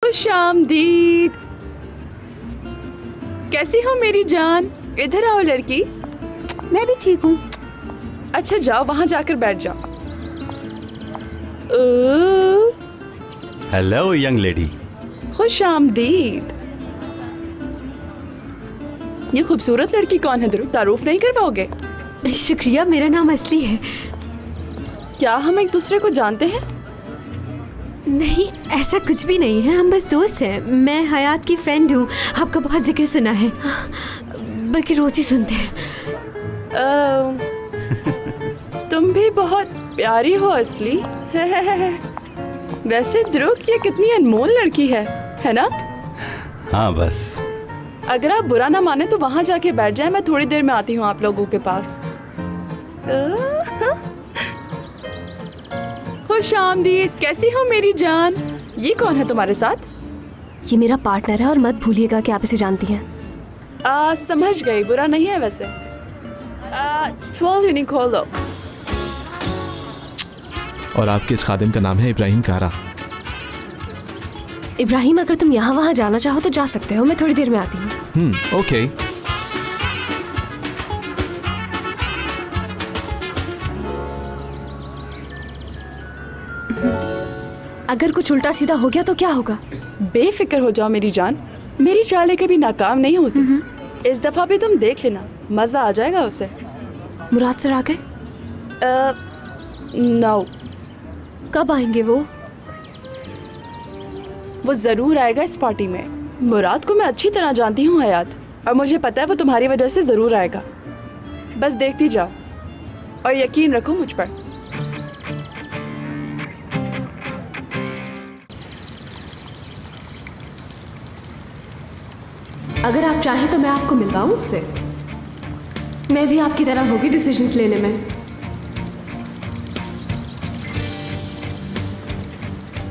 खुशामदीद। कैसी हो मेरी जान? इधर आओ लड़की। मैं भी ठीक हूँ। अच्छा जाओ वहाँ जाकर बैठ जाओ। Hello young lady. खुशामदीद। ये खूबसूरत लड़की कौन है? तारुफ नहीं कर पाओगे? शुक्रिया, मेरा नाम असली है। क्या हम एक दूसरे को जानते हैं? नहीं, ऐसा कुछ भी नहीं है, हम बस दोस्त हैं। मैं हयात की फ्रेंड हूँ, आपका बहुत जिक्र सुना है, बल्कि रोज ही सुनते हैं। तुम भी बहुत प्यारी हो असली। वैसे ध्रुव ये कितनी अनमोल लड़की है ना? हाँ बस। अगर आप बुरा ना माने तो वहाँ जाके बैठ जाए, मैं थोड़ी देर में आती हूँ आप लोगों के पास। खुशामदीद। कैसी हो मेरी जान? ये कौन है तुम्हारे साथ? ये मेरा पार्टनर है और मत भूलिएगा कि आप इसे जानती हैं। समझ गई, बुरा नहीं है वैसे। 12 यूनिक खोल दो। और आपके इस खादिम का नाम है इब्राहिम कारा। इब्राहिम, अगर तुम यहाँ वहाँ जाना चाहो तो जा सकते हो, मैं थोड़ी देर में आती हूँ। ओके। अगर कुछ उल्टा सीधा हो गया तो क्या होगा? बेफिक्र हो जाओ मेरी जान, मेरी चालें कभी नाकाम नहीं होती। इस दफा भी तुम देख लेना, मजा आ जाएगा उसे। मुराद सर आ गए? नो। कब आएंगे वो? वो जरूर आएगा इस पार्टी में। मुराद को मैं अच्छी तरह जानती हूँ हयात, और मुझे पता है वो तुम्हारी वजह से जरूर आएगा। बस देखती जाओ और यकीन रखो मुझ पर। अगर आप चाहें तो मैं आपको मिलवाऊं उससे। मैं भी आपकी तरह होगी डिसीजंस लेने में।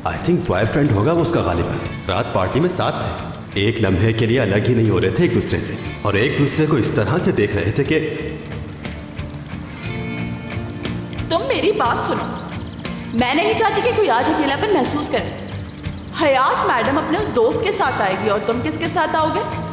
आई थिंक बॉयफ्रेंड होगा वो उसका गालिबन। रात पार्टी में साथ थे, एक लम्हे के लिए अलग ही नहीं हो रहे थे एक दूसरे से, और एक दूसरे को इस तरह से देख रहे थे कि। तुम मेरी बात सुनो, मैं नहीं चाहती कि कोई आज अकेलापन महसूस करे। हयात मैडम अपने उस दोस्त के साथ आएगी और तुम किसके साथ आओगे?